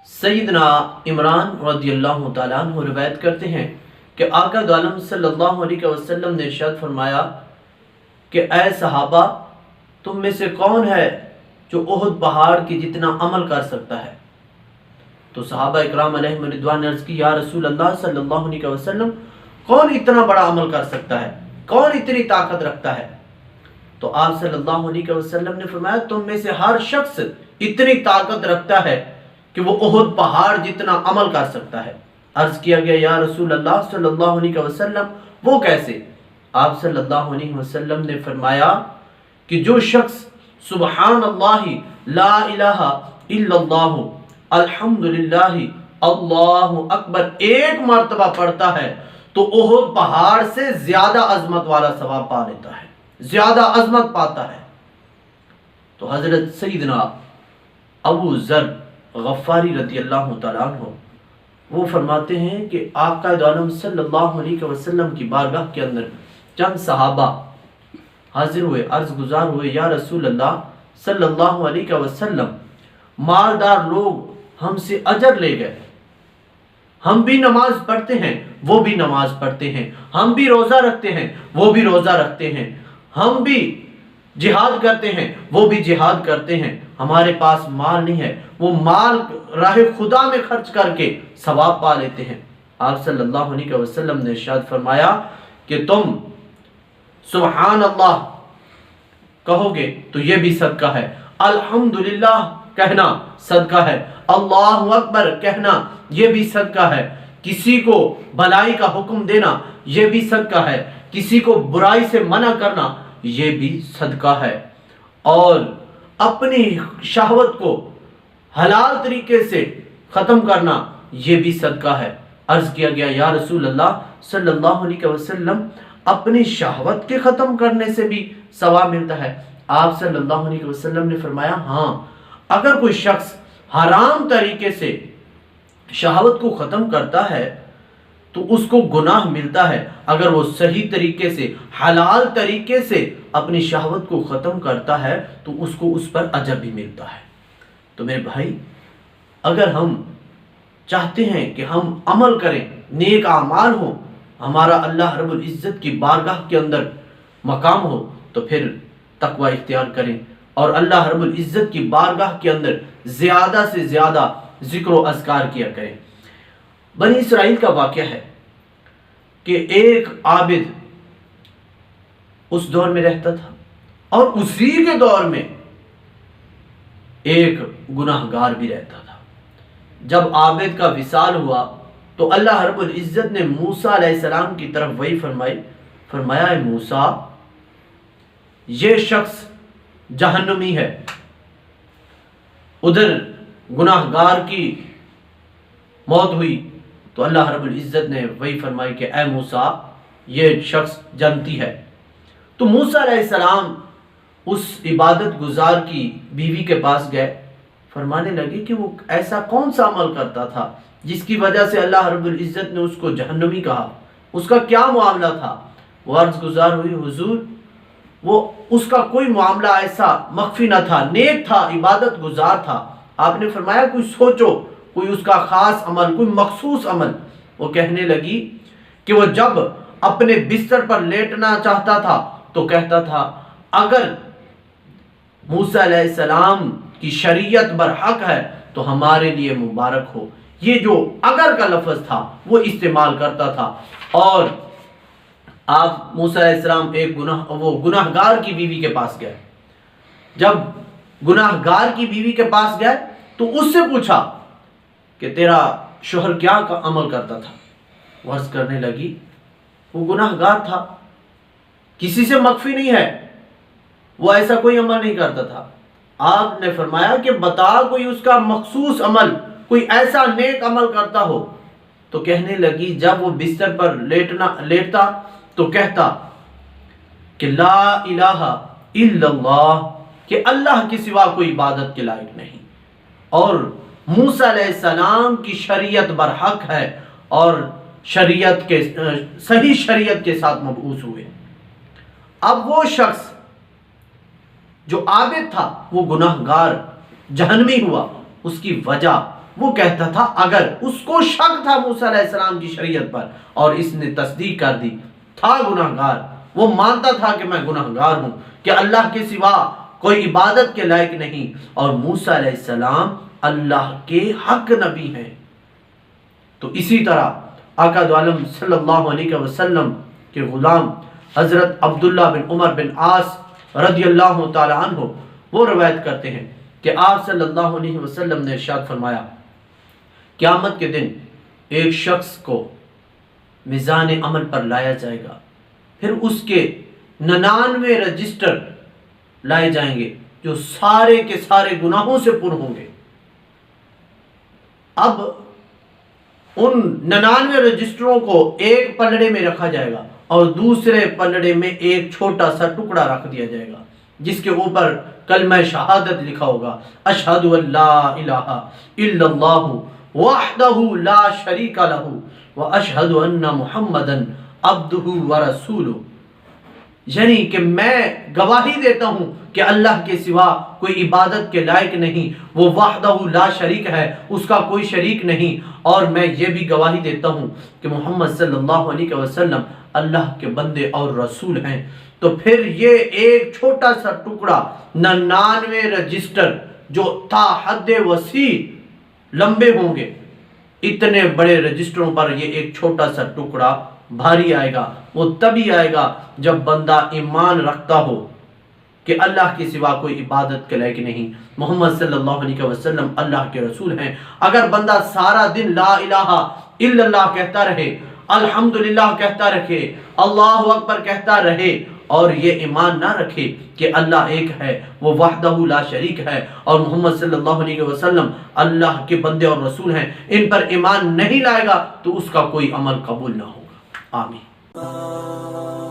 سیدنا عمران رضی اللہ تعالیٰ عنہ روایت کرتے ہیں کہ آقا دو عالم صلی اللہ علیہ وسلم نے ارشاد فرمایا کہ اے صحابہ، تم میں سے کون ہے جو احد پہاڑ کی جتنا عمل کر سکتا ہے؟ تو صحابہ اکرام علیہم رضوان نے عرض کی، یا رسول اللہ صلی اللہ علیہ وسلم، کون اتنا بڑا عمل کر سکتا ہے؟ کون اتنی طاقت رکھتا ہے؟ تو آپ صلی اللہ علیہ وسلم نے فرمایا، تم میں سے ہر شخص اتنی طاقت رکھتا ہے کہ وہ احد پہاڑ جتنا عمل کر سکتا ہے۔ عرض کیا گیا، یا رسول اللہ صلی اللہ علیہ وسلم، وہ کیسے؟ آپ صلی اللہ علیہ وسلم نے فرمایا کہ جو شخص سبحان اللہ لا الہ الا اللہ الحمدللہ اللہ اکبر ایک مرتبہ پڑھتا ہے تو احد پہاڑ سے زیادہ عظمت والا ثواب پا لیتا ہے، زیادہ عظمت پاتا ہے۔ تو حضرت سیدنا ابو ذر غفاری رضی اللہ تعالیٰ عنہ وہ فرماتے ہیں کہ آقا دو عالم صلی اللہ علیہ وسلم کی بارگاہ کے اندر چند صحابہ حاضر ہوئے، عرض گزار ہوئے، یا رسول اللہ صلی اللہ علیہ وسلم، مالدار لوگ ہم سے اجر لے گئے، ہم بھی نماز پڑھتے ہیں وہ بھی نماز پڑھتے ہیں، ہم بھی روزہ رکھتے ہیں وہ بھی روزہ رکھتے ہیں، ہم بھی جہاد کرتے ہیں وہ بھی جہاد کرتے ہیں، ہمارے پاس مال نہیں ہے، وہ مال راہ خدا میں خرچ کر کے ثواب پا لیتے ہیں۔ آپ صلی اللہ علیہ وسلم نے ارشاد فرمایا کہ تم سبحان اللہ کہو گے تو یہ بھی صدقہ ہے، الحمدللہ کہنا صدقہ ہے، اللہ اکبر کہنا یہ بھی صدقہ ہے، کسی کو بھلائی کا حکم دینا یہ بھی صدقہ ہے، کسی کو برائی سے منع کرنا یہ بھی صدقہ ہے، اور اپنی شہوت کو حلال طریقے سے ختم کرنا یہ بھی صدقہ ہے۔ عرض کیا گیا، یا رسول اللہ صلی اللہ علیہ وسلم، اپنی شہوت کے ختم کرنے سے بھی ثواب ملتا ہے؟ آپ صلی اللہ علیہ وسلم نے فرمایا، ہاں، اگر کوئی شخص حرام طریقے سے شہوت کو ختم کرتا ہے تو اس کو گناہ ملتا ہے، اگر وہ صحیح طریقے سے حلال طریقے سے اپنی شہوت کو ختم کرتا ہے تو اس کو اس پر اجر بھی ملتا ہے۔ تو میرے بھائی، اگر ہم چاہتے ہیں کہ ہم عمل کریں، نیک اعمال ہوں، ہمارا اللہ رب العزت کی بارگاہ کے اندر مقام ہو، تو پھر تقوی اختیار کریں اور اللہ رب العزت کی بارگاہ کے اندر زیادہ سے زیادہ ذکر و اذکار کیا کریں۔ بنی اسرائیل کا واقعہ ہے کہ ایک عابد اس دور میں رہتا تھا اور اسی کے دور میں ایک گناہگار بھی رہتا تھا۔ جب عابد کا وصال ہوا تو اللہ رب العزت نے موسیٰ علیہ السلام کی طرف وحی فرمایا، اے موسیٰ، یہ شخص جہنمی ہے۔ ادھر گناہگار کی موت ہوئی تو اللہ رب العزت نے وہی فرمائی کہ اے موسیٰ، یہ شخص جنتی ہے۔ تو موسیٰ علیہ السلام اس عبادت گزار کی بیوی کے پاس گئے، فرمانے لگے کہ وہ ایسا کون سا عمل کرتا تھا جس کی وجہ سے اللہ رب العزت نے اس کو جہنمی کہا، اس کا کیا معاملہ تھا؟ وہ عرض گزار ہوئی، حضور، وہ اس کا کوئی معاملہ ایسا مخفی نہ تھا، نیک تھا، عبادت گزار تھا۔ آپ نے فرمایا کوئی سوچو، کوئی اس کا خاص عمل، کوئی مخصوص عمل۔ وہ کہنے لگی کہ وہ جب اپنے بستر پر لیٹنا چاہتا تھا تو کہتا تھا، اگر موسیٰ علیہ السلام کی شریعت برحق ہے تو ہمارے لیے مبارک ہو۔ یہ جو اگر کا لفظ تھا وہ استعمال کرتا تھا۔ اور آپ موسیٰ علیہ السلام وہ گناہگار کی بیوی کے پاس گئے۔ جب گناہگار کی بیوی کے پاس گئے تو اس سے پوچھا کہ تیرا شوہر کیا عمل کرتا تھا؟ وہ عرض کرنے لگی، وہ گناہگار تھا، کسی سے مخفی نہیں ہے، وہ ایسا کوئی عمل نہیں کرتا تھا۔ آپ نے فرمایا کہ بتا کوئی اس کا مخصوص عمل، کوئی ایسا نیک عمل کرتا ہو۔ تو کہنے لگی جب وہ بستر پر لیٹتا تو کہتا کہ لا الہ الا اللہ، کہ اللہ کے سوا کوئی عبادت کے لائق نہیں، اور موسیٰ علیہ السلام کی شریعت برحق ہے اور شریعت کے صحیح شریعت کے ساتھ مبعوث ہوئے۔ اب وہ شخص جو عابد تھا وہ گناہگار جہنمی ہوا، اس کی وجہ وہ کہتا تھا اگر اس کو شک تھا موسیٰ علیہ السلام کی شریعت پر اور اس نے تصدیق کر دی، تھا گناہگار، وہ مانتا تھا کہ میں گناہگار ہوں، کہ اللہ کے سوا کوئی عبادت کے لائق نہیں، اور موسیٰ علیہ السلام اللہ کے حق نبی ہیں۔ تو اسی طرح آقا دو عالم صلی اللہ علیہ وسلم کے غلام حضرت عبداللہ بن عمر بن عاص رضی اللہ تعالی عنہ وہ روایت کرتے ہیں کہ آپ صلی اللہ علیہ وسلم نے ارشاد فرمایا، قیامت کے دن ایک شخص کو میزان عمل پر لایا جائے گا، پھر اس کے 99 رجسٹر لائے جائیں گے جو سارے کے سارے گناہوں سے پر ہوں گے۔ اب ان 99 رجسٹروں کو ایک پلڑے میں رکھا جائے گا اور دوسرے پلڑے میں ایک چھوٹا سا ٹکڑا رکھ دیا جائے گا جس کے اوپر کلمہ شہادت لکھا ہوگا، اشہد ان لا الہ الا اللہ وحدہ لا شریک لہ واشہد ان محمدا عبدہ ورسولہ، یعنی کہ میں گواہی دیتا ہوں کہ اللہ کے سوا کوئی عبادت کے لائق نہیں، وہ وحدہ لا شریک ہے، اس کا کوئی شریک نہیں، اور میں یہ بھی گواہی دیتا ہوں کہ محمد صلی اللہ علیہ وسلم اللہ کے بندے اور رسول ہیں۔ تو پھر یہ ایک چھوٹا سا ٹکڑا 99 رجسٹر جو تا حد وسیع لمبے ہوں گے، اتنے بڑے رجسٹروں پر یہ ایک چھوٹا سا ٹکڑا بھاری آئے گا۔ وہ تبھی آئے گا جب بندہ ایمان رکھتا ہو کہ اللہ کے سوا کوئی عبادت کے لائق نہیں، محمد صلی اللہ علیہ وسلم اللہ کے رسول ہیں۔ اگر بندہ سارا دن لا الہ الا اللہ کہتا رہے، الحمدللہ کہتا رہے، اللہ اکبر کہتا رہے، اور یہ ایمان نہ رکھے کہ اللہ ایک ہے، وہ وحدہ لا شریک ہے، اور محمد صلی اللہ علیہ وسلم اللہ کے بندے اور رسول ہیں، ان پر ایمان نہیں لائے گا تو اس کا کوئی عمل قبول نہ ہوگا۔ آمین۔